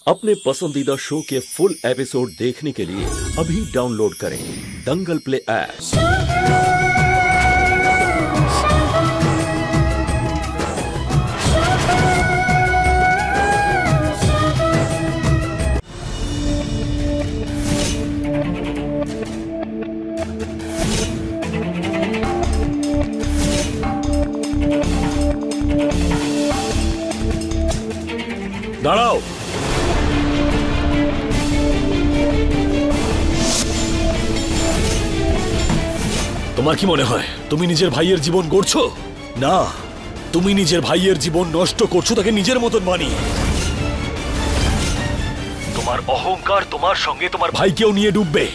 अपने पसंदीदा शो के फुल एपिसोड देखने के लिए अभी डाउनलोड करें दंगल प्ले ऐप। দাঁড়াও, তোমার কি মনে হয় তুমি নিজের ভাইয়ের জীবন গড়ছো? না, তুমি নিজের ভাইয়ের জীবন নষ্ট করছো তাকে নিজের মতন মানিয়ে। তোমার অহংকার তোমার সঙ্গে তোমার ভাইকেও নিয়ে ডুববে,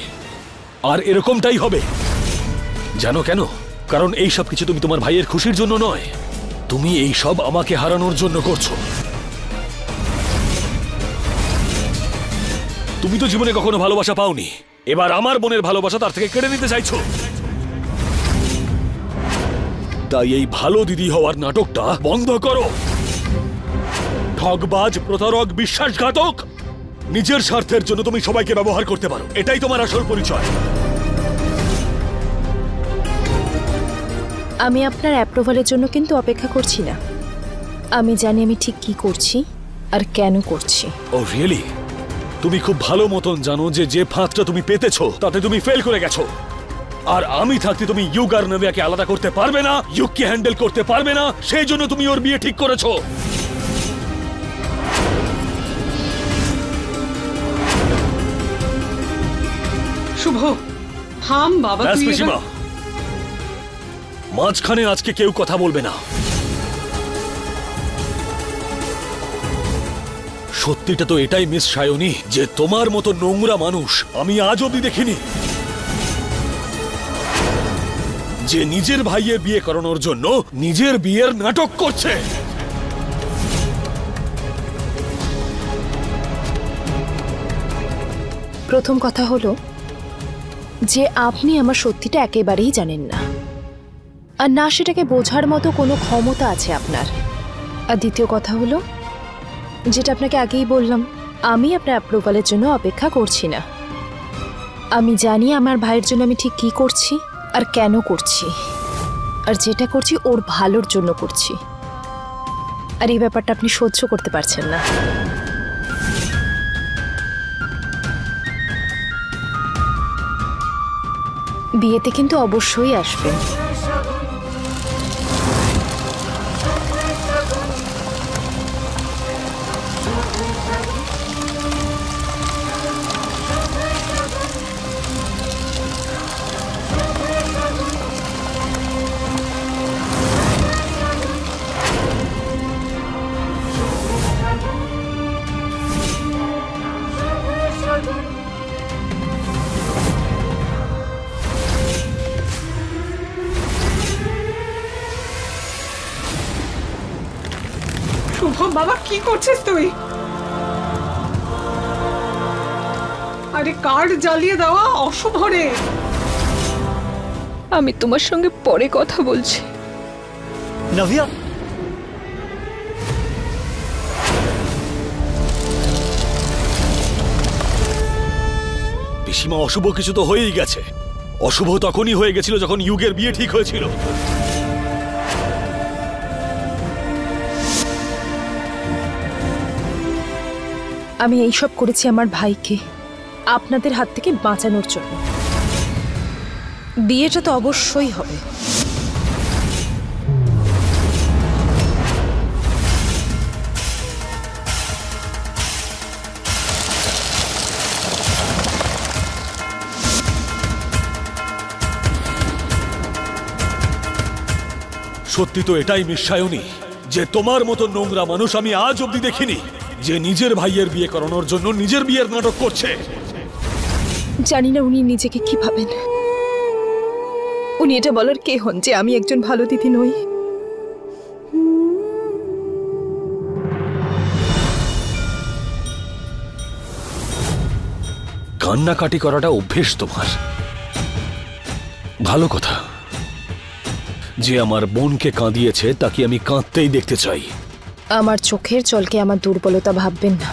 আর এরকমটাই হবে। জানো কেন? কারণ এই সব কিছু তুমি তোমার ভাইয়ের খুশির জন্য নয়, তুমি এই সব আমাকে হারানোর জন্য করছো। তুমি তো জীবনে কখনো ভালোবাসা পাওনি, এবার আমার বোনের ভালোবাসা তার থেকে কেড়ে নিতে চাইছো। তাই এই ভালো দিদি হওয়ার নাটকটা বন্ধ করো। ঠগবাজ, প্রতারক, বিশ্বাসঘাতক, নিজের স্বার্থের জন্য তুমি সবাইকে ব্যবহার করতে পারো, এটাই তোমার আসল পরিচয়। আমি আপনার অ্যাপ্রুভালের জন্য কিন্তু অপেক্ষা করছি না। আমি জানি আমি ঠিক কি করছি আর কেন করছি। ও রিয়েলি? তুমি খুব ভালো মতন জানো যে যে ফাঁদটা তুমি পেতেছো তাতে তুমি ফেল করে গেছো। আর আমি থাকতে তুমি ইউগ আর নভিয়াকে আলাদা করতে পারবে না, ইউগকে হ্যান্ডেল করতে পারবে না, সেই জন্য তুমি ওর বিয়ে ঠিক করেছো। শুভ, থাম বাবা। মাঝখানে আজকে কেউ কথা বলবে না। সত্যিটা তো এটাই মিস সায়নী যে তোমার মতো নোংরা মানুষ আমি আজ অবধি দেখিনি, যে নিজের ভাইয়ের বিয়ে করানোর জন্য নিজের বিয়ের নাটক করছে। প্রথম কথা হলো যে আপনি আমার সত্যিটা একেবারেই জানেন না, আর না সেটাকে বোঝার মতো কোনো ক্ষমতা আছে আপনার। আর দ্বিতীয় কথা হলো যেটা আপনাকে আগেই বললাম, আমি আপনার অ্যাপ্রুভালের জন্য অপেক্ষা করছি না। আমি জানি আমার ভাইয়ের জন্য আমি ঠিক কি করছি আর কেন করছি, আর যেটা করছি ওর ভালোর জন্য করছি। আর এই ব্যাপারটা আপনি সহ্য করতে পারছেন না। বিয়েতে কিন্তু অবশ্যই আসবেন। বাবা, কি করছিস তুই? আরে কার্ড জ্বালিয়ে দেওয়া অশুভ রে। আমি তোমার সঙ্গে পরে কথা বলছি। নভিয়া, পিসিমা, অশুভ কিছু তো হয়েই গেছে। অশুভ তখনই হয়ে গেছিল যখন ইউগের বিয়ে ঠিক হয়েছিল। আমি এইসব করেছি আমার ভাইকে আপনাদের হাত থেকে বাঁচানোর জন্য। বিয়েটা তো অবশ্যই হবে। সত্যি তো এটাই মিস সায়নী যে তোমার মতো নোংরা মানুষ আমি আজ অবধি দেখিনি, যে নিজের ভাইয়ের বিয়ে করানোর জন্য নিজের বিয়ের নাটক করছে। জানি না উনি নিজেকে কি ভাবেন। উনি এটা বলার কে হন যে আমি একজন ভালো দিদি নই? কান্নাকাটি করাটা অভ্যেস তোমার। ভালো কথা, যে আমার বোনকে কাঁদিয়েছে তাকে আমি কাঁদতেই দেখতে চাই। আমার চোখের জলকে আমার দুর্বলতা ভাববেন না।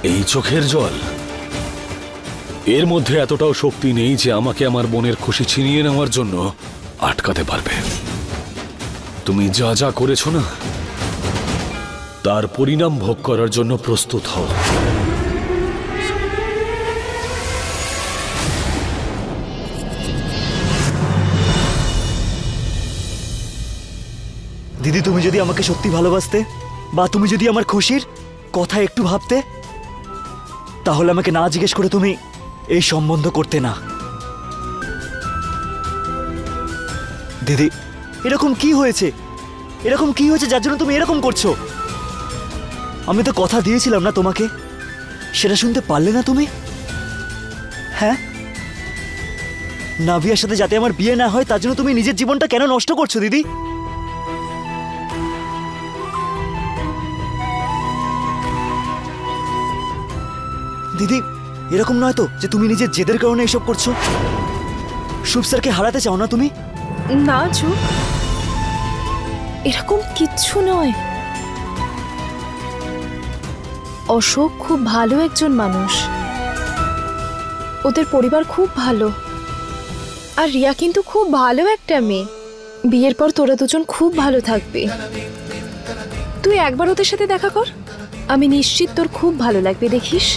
এই চোখের জল, এর মধ্যে এতটাও শক্তি নেই যে আমাকে আমার বোনের খুশি ছিনিয়ে নেওয়ার জন্য আটকাতে পারবে। তুমি যা যা করেছো না, তার পরিণাম ভোগ করার জন্য প্রস্তুত হও। দিদি, তুমি যদি আমাকে সত্যি ভালোবাসতে বা তুমি যদি আমার খুশির কথা একটু ভাবতে, তাহলে আমাকে না জিজ্ঞেস করে তুমি এই সম্বন্ধ করতে না। দিদি, এরকম কি হয়েছে? এরকম কি হয়েছে যার জন্য তুমি এরকম করছো? আমি তো কথা দিয়েছিলাম না তোমাকে, সেটা শুনতে পারলে না তুমি? হ্যাঁ, নাভিয়ার সাথে যাতে আমার বিয়ে না হয় তার জন্য তুমি নিজের জীবনটা কেন নষ্ট করছো দিদি? দিদি, এরকম নয় তো যে তুমি নিজের জেদের কারণে এসব করছো? শুভ স্যারকে হারাতে চাও না তুমি? না যুগ, এরকম কিচ্ছু নয়। অশোক খুব ভালো একজন মানুষ, ওদের পরিবার খুব ভালো, আর রিয়া কিন্তু খুব ভালো একটা মেয়ে। বিয়ের পর তোরা দুজন খুব ভালো থাকবে। তুই একবার ওদের সাথে দেখা কর, আমি নিশ্চিত তোর খুব ভালো লাগবে, দেখিস।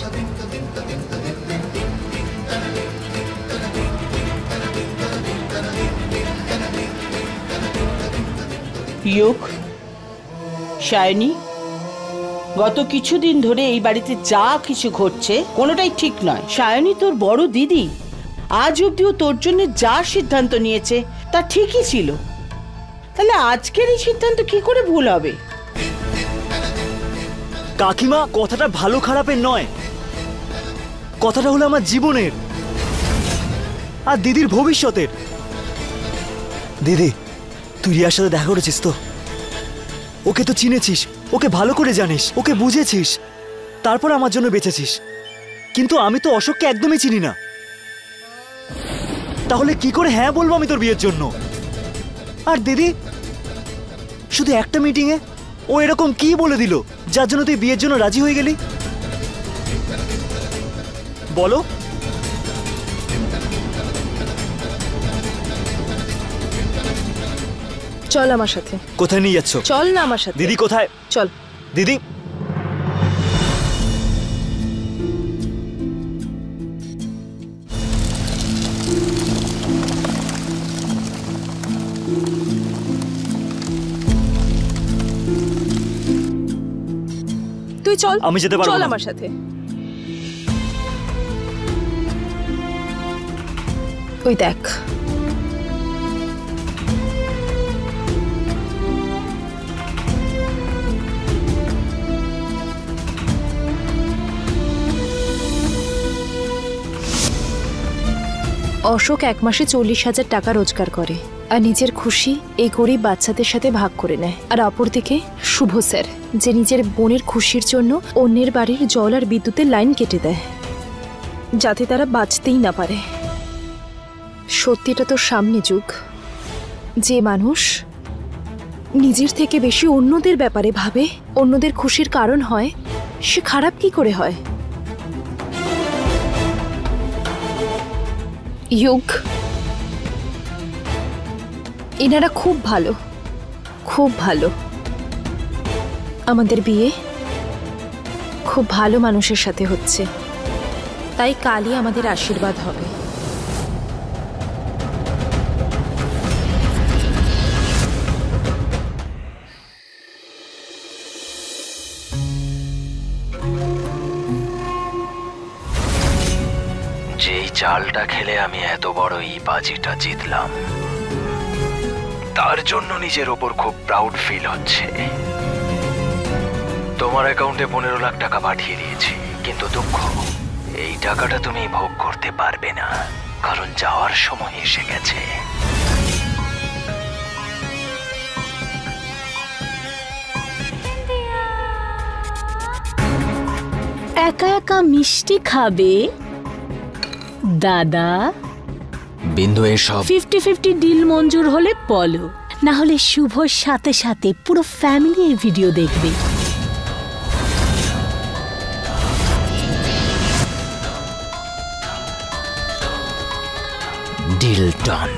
ইয়োগ, সায়নী, গত কিছুদিন ধরে এই বাড়িতে যা কিছু ঘটছে কোনোটাই ঠিক নয়। সায়নী তোর বড় দিদি, আজ অব্দিও তোর জন্য যা সিদ্ধান্ত নিয়েছে তা ঠিকই ছিল, তাহলে আজকের এই সিদ্ধান্ত কি করে ভুল হবে? কাকিমা, কথাটা ভালো খারাপের নয়, কথাটা হলো আমার জীবনের আর দিদির ভবিষ্যতের। দিদি, তুই রিয়ার সাথে দেখা করেছিস তো? ওকে তো চিনেছিস, ওকে ভালো করে জানিস, ওকে বুঝেছিস, তারপর আমার জন্য বেঁচেছিস। কিন্তু আমি তো অশোককে একদমই চিনি না, তাহলে কি করে হ্যাঁ বলবো আমি তোর বিয়ের জন্য? আর দিদি, শুধু একটা মিটিংয়ে ও এরকম কি বলে দিল যার জন্য তুই বিয়ের জন্য রাজি হয়ে গেলি? বলো। চল আমার সাথে। কোথায় নিয়ে যাচ্ছ? চল না আমার সাথে। দিদি কোথায়? চল। দিদি, তুই চল। আমি যেতে পারবো চল না। আমার সাথে। ওই দেখ, অশোক এক মাসে 40,000 টাকা রোজগার করে আর নিজের খুশি এই গরিব বাচ্চাদের সাথে ভাগ করে নেয়। আর অপরদিকে শুভ স্যার, যে নিজের বোনের খুশির জন্য অন্যের বাড়ির জল আর বিদ্যুতের লাইন কেটে দেয় যাতে তারা বাঁচতেই না পারে। সত্যিটা তো সামনে যুগ, যে মানুষ নিজের থেকে বেশি অন্যদের ব্যাপারে ভাবে, অন্যদের খুশির কারণ হয়, সে খারাপ কি করে হয়? যুগ, এনারা খুব ভালো, খুব ভালো। আমাদের বিয়ে খুব ভালো মানুষের সাথে হচ্ছে, তাই কালই আমাদের আশীর্বাদ হবে। যেই চালটা খেলে আমি এত বড় এই বাজিটা জিতলাম, তার জন্য নিজের ওপর খুব প্রাউড ফিল হচ্ছে। তোমার অ্যাকাউন্টে 15 লাখ টাকা পাঠিয়ে দিয়েছি, কিন্তু দুঃখ, এই টাকাটা তুমি ভোগ করতে পারবে না, কারণ যাওয়ার সময় এসে গেছে। একা একা মিষ্টি খাবে দাদা? বিন্দু, এসব 50-50 ডিল মঞ্জুর হলে বলো, না হলে শুভর সাথে সাথে পুরো ফ্যামিলি এই ভিডিও দেখবে। Deal done.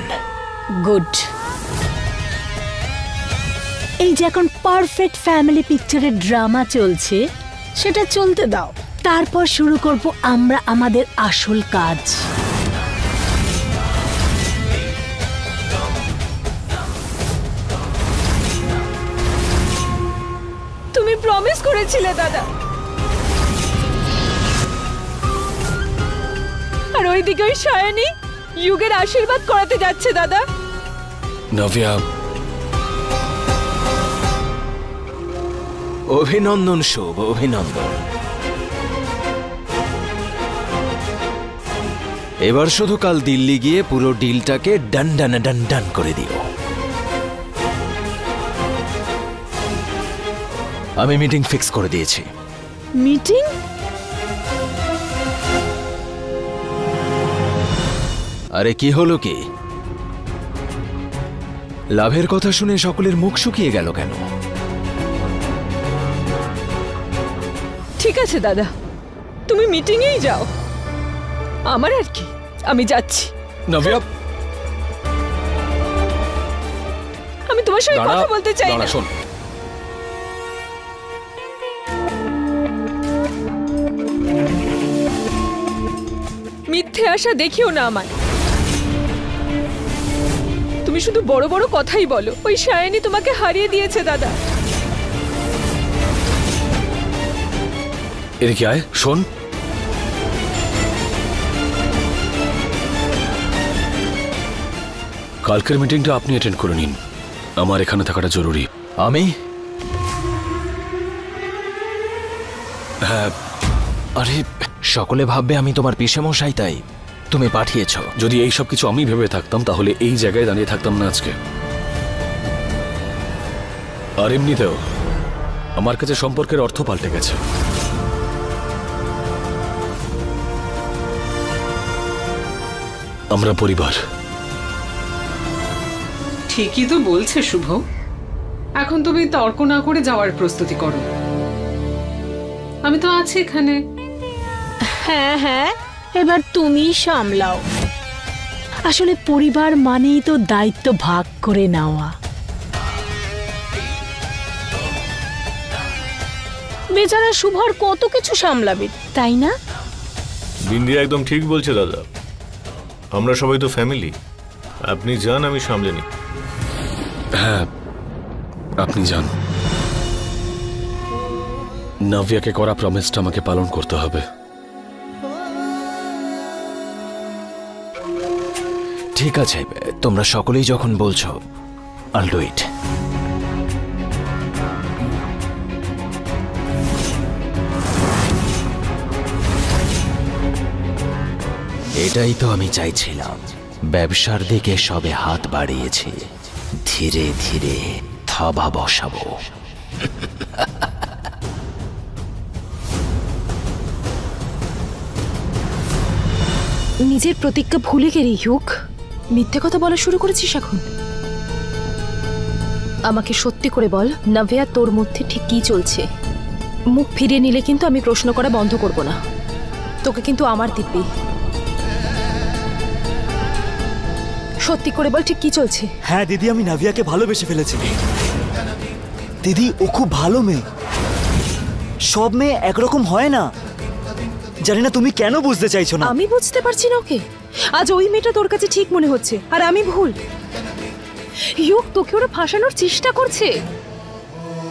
গুড। এই যে এখন পারফেক্ট ফ্যামিলি পিকচারের ড্রামা চলছে, সেটা চলতে দাও, তারপর শুরু করব আমরা আমাদের আসল কাজ। তুমি প্রমিস করেছিলে দাদা, আর ওইদিকে ওই সায়নী যুগের আশীর্বাদ করাতে যাচ্ছে দাদা। নাভিয়া, অভিনন্দন শুভ, অভিনন্দন। এবার শুধু কাল দিল্লি গিয়ে পুরো ডিলটাকে ডান ডান ডান ডান করে দিও। আমি মিটিং ফিক্স করে দিয়েছি। মিটিং? আরে কি হলো কি? লাভের কথা শুনে সকলের মুখ শুকিয়ে গেল কেন? ঠিক আছে দাদা, তুমি মিটিংয়েই যাও, আমার আর কি, আমি যাচ্ছি। নাভিয়া, আমি তোমার সঙ্গে কথা বলতে চাই না। দাঁড়া, শোন। মিথ্যে আশা দেখিও না আমায়। তুমি শুধু বড় বড় কথাই বলো। ওই সায়নী তোমাকে হারিয়ে দিয়েছে দাদা। এদিকে আয়, শোন। কালকের মিটিংটা আপনি অ্যাটেন্ড করে নিন, আমার এখানে থাকাটা জরুরি। আমি? হ্যাঁ। আরে সকলে ভাববে আমি তোমার পিসেমশাই, তাই তুমি পাঠিয়েছ। যদি এই সব কিছু আমি ভেবে থাকতাম তাহলে এই জায়গায় দাঁড়িয়ে থাকতাম না আজকে। আর এমনিতেও আমার কাছে সম্পর্কের অর্থ পাল্টে গেছে। আমরা পরিবার। ঠিকই তো বলছে শুভ। এখন তুমি তর্ক না করে যাওয়ার প্রস্তুতি করো, আমি তো আছি এখানে। হ্যাঁ হ্যাঁ, এবার তুমি সামলাও। আসলে পরিবার মানেই তো দায়িত্ব ভাগ করে নেওয়া। বেচারা শুভর কত কিছু সামলাবে, তাই না? বিন্দি একদম ঠিক বলছে দাদা, আমরা সবাই তো ফ্যামিলি। আপনি যান, আমি সামলে নিই। হ্যাঁ, আপনি যান। নাভিয়াকে করা প্রমিসটা আমাকে পালন করতে হবে। ঠিক আছে, তোমরা সকলেই যখন বলছো, I'll do it. এটাই তো আমি চাইছিলাম। ব্যবসার দিকে সবে হাত বাড়িয়েছি, ধীরে ধীরে থাবা বসাবো। নিজের প্রতিজ্ঞা ভুলে গেলি ইউক? মিথ্যে কথা বলা শুরু করেছিস এখন? আমাকে সত্যি করে বল, নাভিয়া, তোর মধ্যে ঠিক কি চলছে? মুখ ফিরিয়ে নিলে কিন্তু আমি প্রশ্ন করা বন্ধ করব না। তোকে কিন্তু আমার দিব্যি। সত্যি করে বল, ঠিক কি চলছে? হ্যাঁ দিদি, আমি নাভিয়াকে ভালোবেসে ফেলেছি। দিদি, ও খুব ভালো মেয়ে। সব মেয়ে একরকম হয় না। জানি না তুমি কেন বুঝতে চাইছো না। আমি বুঝতে পারছি না ওকে। আজ ওই মেয়েটা তোর কাছে ঠিক মনে হচ্ছে, আর আমি ভুল। ইউক, তোকে ওরা ফাঁসানোর চেষ্টা করছে,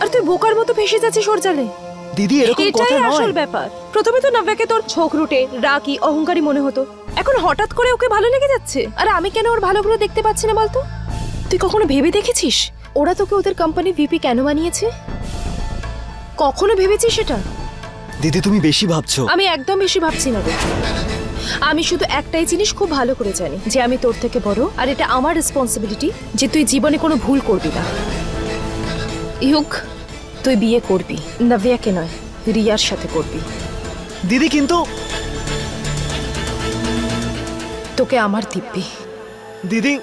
আর তুই বোকার মতো ফেসে যাচ্ছিস ওর জালে। দিদি, এরকম কথা এটাই নয়। আসল ব্যাপার। প্রথমে তো নাভিয়াকে তোর ছোকরুটে, রাগী, অহংকারী মনে হতো। এখন হঠাৎ করে ওকে ভালো লেগে যাচ্ছে। আর আমি কেন ওর ভালোগুলো দেখতে পাচ্ছি না বলতো? তুই কখনো ভেবে দেখেছিস ওরা তোকে ওদের কোম্পানি ভিপি কেন বানিয়েছে? কখনো ভেবেছিস সেটা? দিদি, তুমি বেশি ভাবছো। আমি একদম বেশি ভাবছি না রে। আমি শুধু একটাই জিনিস খুব ভালো করে জানি, যে আমি তোর থেকে বড়, আর এটা আমার রেসপন্সিবিলিটি যে তুই জীবনে কোনো ভুল করবি না। ইউক, তুই বিয়ে করবি, নাভিয়াকে নয়, রিয়ার সাথে করবি। দিদি, কিন্তু তোকে আমার দিব্যি। দিদি,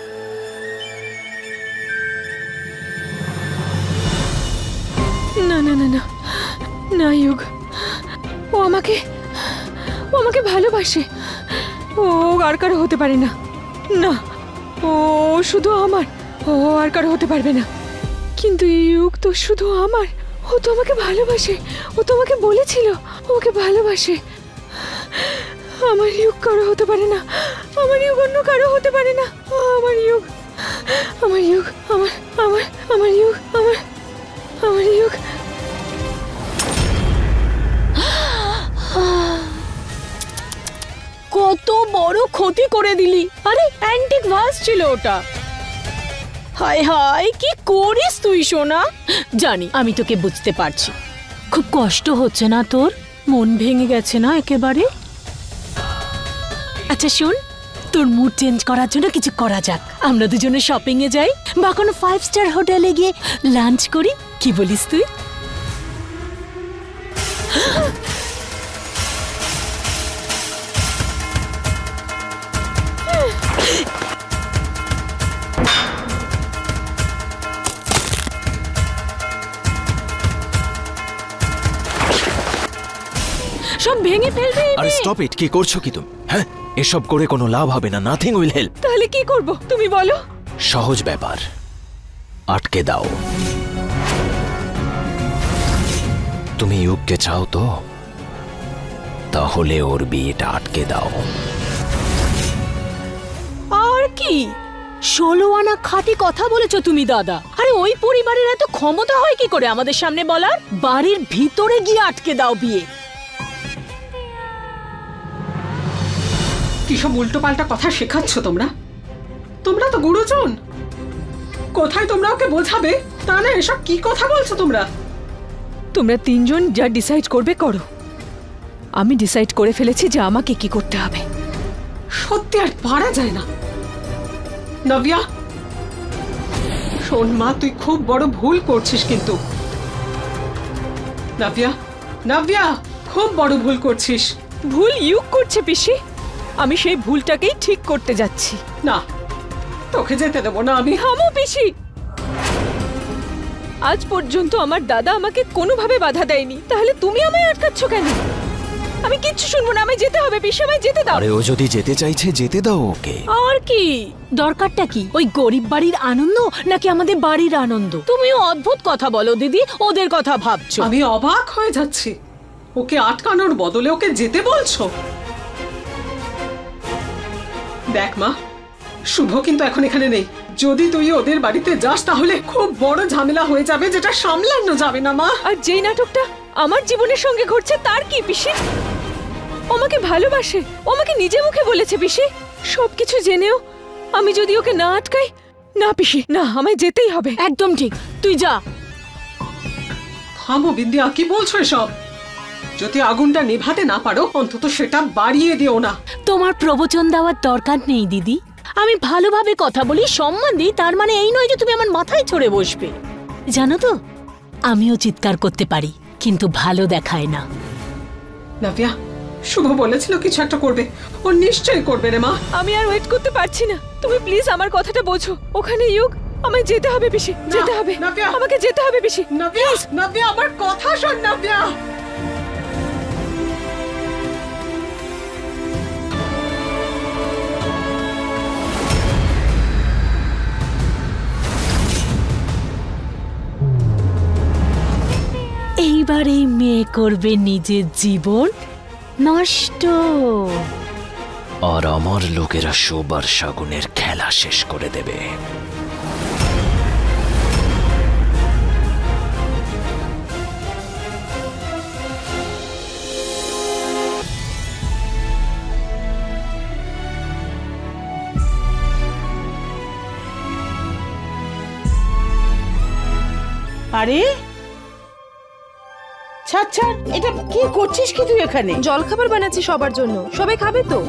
না না না না না ইউক, ও আমাকে ভালোবাসে। ও আর কারো হতে পারে না। না, ও শুধু আমার, ও আর কারো হতে পারবে না। কিন্তু ইউক তো শুধু আমার, ও তো আমাকে ভালোবাসে, ও তো আমাকে বলেছিল ওকে ভালোবাসে। আমার ইউক কারো হতে পারে না, আমার ইউক অন্য কারো হতে পারে না। আমার ইউক, আমার ইউক, আমার আমার আমার ইউক, আমার ইউক। কত বড় ক্ষতি করে দিলি। আরে অ্যান্টিক ভাস ছিল ওটা। হায় হায়, কি করিস তুই সোনা? জানি, আমি তোকে বুঝতে পারছি। খুব কষ্ট হচ্ছে না তোর? মন ভেঙে গেছে না একেবারে? আচ্ছা শোন, তোর মুড চেঞ্জ করার জন্য কিছু করা যাক। আমরা দুজনে শপিং এ যাই বা কোনো 5 স্টার হোটেলে গিয়ে লাঞ্চ করি। কি বলিস তুই? সব ভেঙে ফেলবি। আরে স্টপ ইট, কি করছো কি তুমি? হ্যাঁ, এসব করে কোনো লাভ হবে না, নাথিং উইল হেল্প। তাহলে কি করব তুমি বলো? সহজ ব্যাপার, আটকে দাও। তুমি ইউককে চাও তো, তাহলে ওর বিয়েটা আটকে দাও। আর কি 16 আনা খাঁটি কথা বলেছো তুমি দাদা। আরে ওই পরিবারের এত ক্ষমতা হয় কি করে আমাদের সামনে বলার? বাড়ির ভিতরে গিয়ে আটকে দাও বিয়ে। কি সব উল্টো পাল্টা কথা শেখাচ্ছ তোমরা? তোমরা তো গুরুজন, কোথায় তোমরা ওকে বোঝাবে? তা না, এসব কি কথা বলছো তোমরা? তোমরা তিনজন যা ডিসাইড করবে করো। আমি ডিসাইড করে ফেলেছি যে আমাকে কি করতে হবে। সত্যি আর পারা যায় না। নব্যা, শোন মা, তুই খুব বড় ভুল করছিস কিন্তু। নব্যা, নব্যা, খুব বড় ভুল করছিস। ভুল ইউক করছে পিসি, আমি সেই ভুলটাকেই ঠিক করতে যাচ্ছি। না, তোকে যেতে দেবো না আমি। থামো পিসি, আজ পর্যন্ত আমার দাদা আমাকে কোনোভাবে বাধা দেয়নি, তাহলে তুমি আমায় আটকাচ্ছ কেন? আমি কিচ্ছু শুনবো না, আমায় যেতে হবে পিসি, আমায় যেতে দাও। আরে ও যদি যেতে চাইছে যেতে দাও ওকে। আর কি দরকারটা কি? ওই গরিব বাড়ির আনন্দ নাকি আমাদের বাড়ির আনন্দ? তুমিও অদ্ভুত কথা বলো দিদি, ওদের কথা ভাবছো। আমি অবাক হয়ে যাচ্ছি, ওকে আটকানোর বদলে ওকে যেতে বলছো। দেখ মা, শুভ কিন্তু এখন এখানে নেই। যদি তুই ওদের বাড়িতে যাস তাহলে খুব বড় ঝামেলা হয়ে যাবে, যেটা সামলানো যাবে না মা। আর যেই নাটকটা আমার জীবনের সঙ্গে ঘটছে তার কি পিসি? ও আমাকে ভালোবাসে, ও আমাকে নিজে মুখে বলেছে পিসি। সবকিছু জেনেও আমি যদি ওকে না আটকাই, না পিসি না, আমায় যেতেই হবে। একদম ঠিক, তুই যা। থামো বিদ্যা, কি বলছো এসব? যদি আগুনটা নেভাতে না পারো অন্তত সেটা বাড়িয়ে দিও না। তোমার প্রবচন দেওয়ার দরকার নেই দিদি। আমি ভালোভাবে কথা বলি, সম্মান দিই, তার মানে এই নয় যে তুমি আমার মাথায় চড়ে বসবে। জানো তো, আমিও চিৎকার করতে পারি, কিন্তু ভালো দেখায় না। নব্যা, শুভ বলেছিল কিছু একটা করবে, ও নিশ্চয়ই করবে রে মা। আমি আর ওয়েট করতে পারছি না, তুমি প্লিজ আমার কথাটা বোঝো। ওখানে ইউক, আমায় যেতে হবে পিসি, যেতে হবে, আমাকে যেতে হবে পিসি। নব্যা, নব্যা, আমার কথা শোন নব্যা। এইবার এই মেয়ে করবে নিজের জীবন নষ্ট, আর আমার লোকেরা শোবার শাগুনের খেলা শেষ করে দেবে। আরে ছাড় ছাড়, এটা কি করছিস কি তুই এখানে? জলখাবার বানাচ্ছি সবার জন্য, সবাই খাবে তো?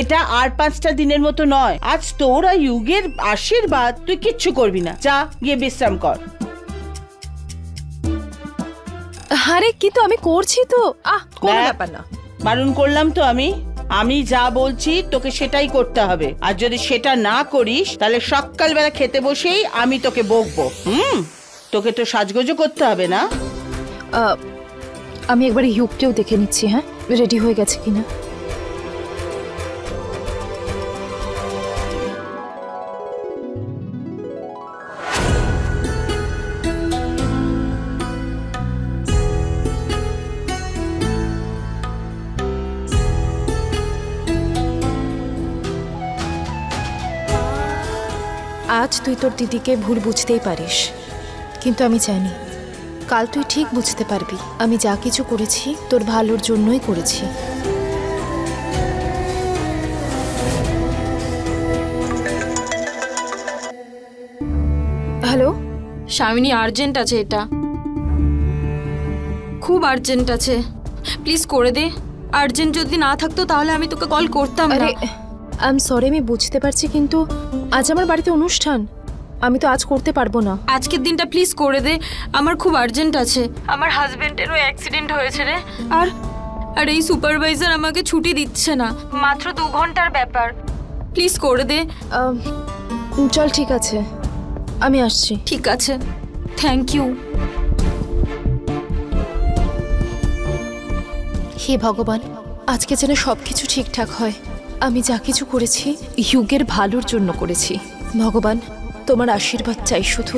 এটা আর 5টা দিনের মতো নয়। আজ তোর আর ইউগের আশীর্বাদ, তুই কিচ্ছু করবি না। যা গিয়ে বিশ্রাম কর। আরে কি তো আমি করছি তো, কোনো দেখ, ব্যাপার না। বারণ করলাম তো আমি যা বলছি তোকে সেটাই করতে হবে। আর যদি সেটা না করিস তাহলে সকালবেলা খেতে বসেই আমি তোকে বকবো। তোকে তো সাজগোজও করতে হবে না? আমি একবার ইউককেও দেখে নিচ্ছি, হ্যাঁ রেডি হয়ে গেছে কিনা। আজ তুই তোর দিদিকে ভুল বুঝতেই পারিস, কিন্তু আমি জানি কাল তুই ঠিক বুঝতে পারবি আমি যা কিছু করেছি তোর ভালোর জন্যই করেছি। হ্যালো স্বামিনী, আর্জেন্ট আছে, এটা খুব আর্জেন্ট আছে, প্লিজ করে দে। আর্জেন্ট যদি না থাকতো তাহলে আমি তোকে কল করতাম না। আরে আই এম সরি, আমি বুঝতে পারছি, কিন্তু আজ আমার বাড়িতে অনুষ্ঠান, আমি তো আজ করতে পারবো না। আজকের দিনটা প্লিজ করে দে, আমার খুব আর্জেন্ট আছে। আমার হাজবেন্ডেরও অ্যাক্সিডেন্ট হয়েছে রে, আর এই সুপারভাইজার আমাকে ছুটি দিচ্ছে না, মাত্র 2 ঘন্টার ব্যাপার, প্লিজ করে দে। চল ঠিক আছে, আমি আসছি। ঠিক আছে, থ্যাংক ইউ। হে ভগবান, আজকে যেন সবকিছু ঠিকঠাক হয়। আমি যা কিছু করেছি ইয়ুগের ভালোর জন্য করেছি। ভগবান, তোমার আশীর্বাদ চাই শুধু।